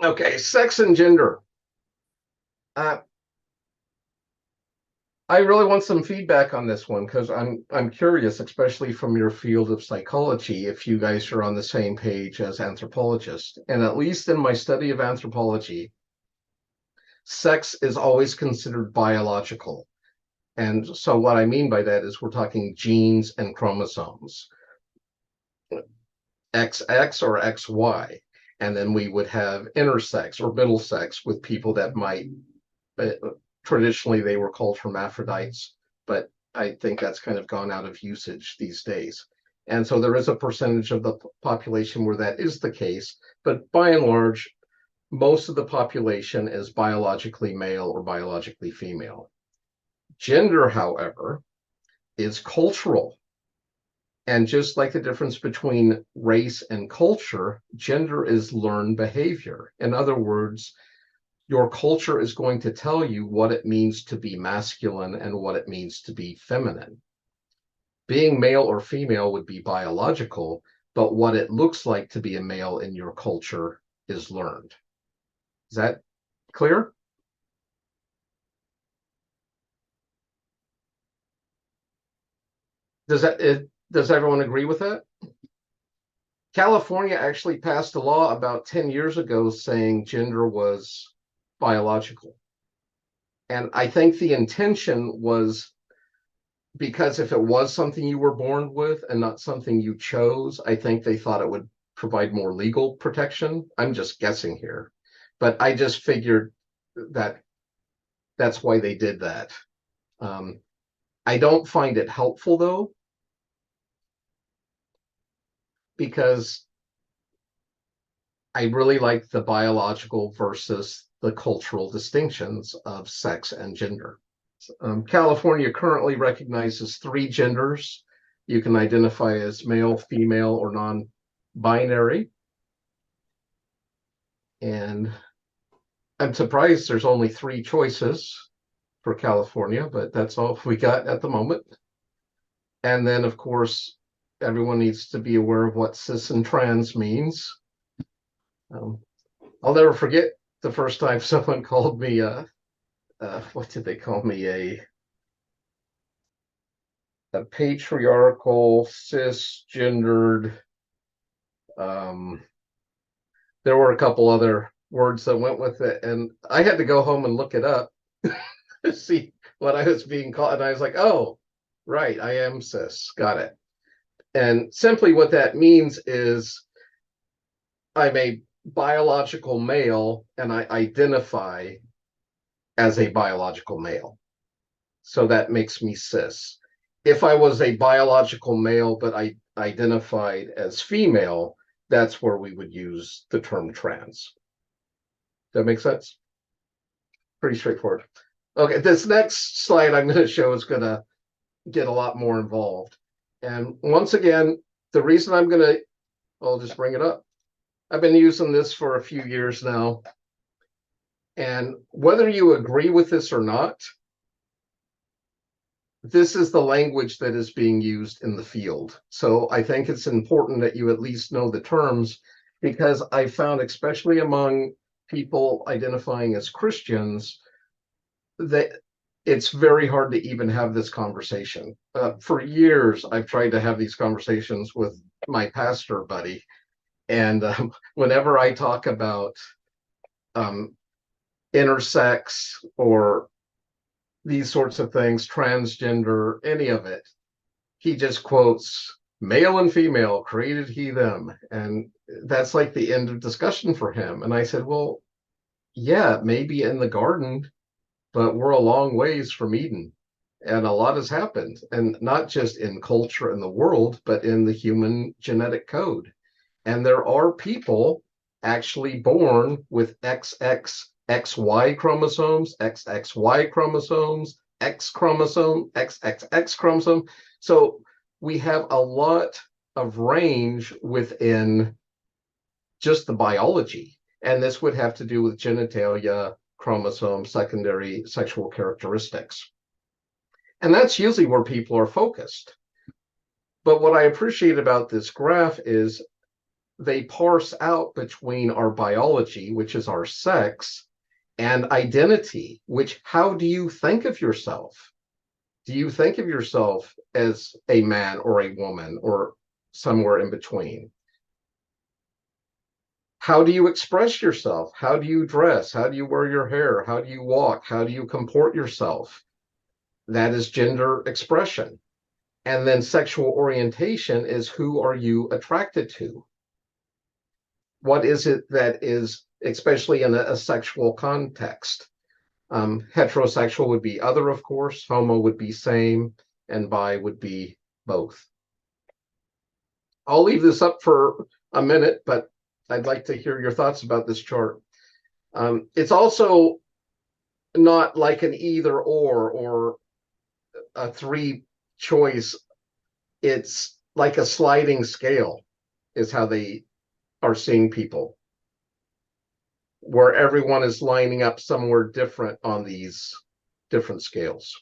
Okay, sex and gender. Uh, I really want some feedback on this one because I'm curious, especially from your field of psychology, if you guys are on the same page as anthropologists. And at least in my study of anthropology, sex is always considered biological. And so what I mean by that is we're talking genes and chromosomes, XX or XY. And then we would have intersex or middle sex with people that might uh, traditionally they were called hermaphrodites, but I think that's kind of gone out of usage these days. And so there is a percentage of the population where that is the case, but by and large, most of the population is biologically male or biologically female. Gender, however, is cultural. And just like the difference between race and culture, gender is learned behavior. In other words, your culture is going to tell you what it means to be masculine and what it means to be feminine. Being male or female would be biological, but what it looks like to be a male in your culture is learned. Is that clear? Does everyone agree with that? California actually passed a law about 10 years ago saying gender was biological. And I think the intention was because if it was something you were born with and not something you chose, I think they thought it would provide more legal protection. I'm just guessing here, but I just figured that that's why they did that. Um, I don't find it helpful though, because I really like the biological versus the cultural distinctions of sex and gender. California currently recognizes three genders. You can identify as male, female, or non-binary. And I'm surprised there's only three choices for California, but that's all we got at the moment. And then, of course, everyone needs to be aware of what cis and trans means. Um, I'll never forget the first time someone called me what did they call me? A patriarchal, cisgendered. Um, there were a couple other words that went with it, and I had to go home and look it up to see what I was being called. And I was like, oh, right, I am cis. Got it. And simply what that means is I'm a biological male and I identify as a biological male. So that makes me cis. If I was a biological male, but I identified as female, that's where we would use the term trans. That makes sense? Pretty straightforward. Okay, this next slide I'm going to show is going to get a lot more involved. And once again, the reason I'm going to, I'll just bring it up. I've been using this for a few years now. And whether you agree with this or not, this is the language that is being used in the field. So I think it's important that you at least know the terms, because I found, especially among people identifying as Christians, that it's very hard to even have this conversation. For years, I've tried to have these conversations with my pastor buddy. And whenever I talk about um, intersex or these sorts of things, transgender, any of it, he just quotes male and female created he them. And that's like the end of discussion for him. And I said, well, yeah, maybe in the garden, but we're a long ways from Eden. And a lot has happened, and not just in culture and the world, but in the human genetic code. And there are people actually born with XXXY chromosomes, XXY chromosomes, X chromosome, XXX chromosome. So we have a lot of range within just the biology. And this would have to do with genitalia, chromosome, secondary sexual characteristics. And that's usually where people are focused. But what I appreciate about this graph is they parse out between our biology, which is our sex, and identity, which, how do you think of yourself? Do you think of yourself as a man or a woman or somewhere in between? How do you express yourself? How do you dress? How do you wear your hair? How do you walk? How do you comport yourself? That is gender expression. And then sexual orientation is, who are you attracted to? What is it that is, especially in a sexual context? Heterosexual would be other, of course, homo would be same, and bi would be both. I'll leave this up for a minute, but I'd like to hear your thoughts about this chart. It's also not like an either or a three choice. It's like a sliding scale, is how they are seeing people, where everyone is lining up somewhere different on these different scales.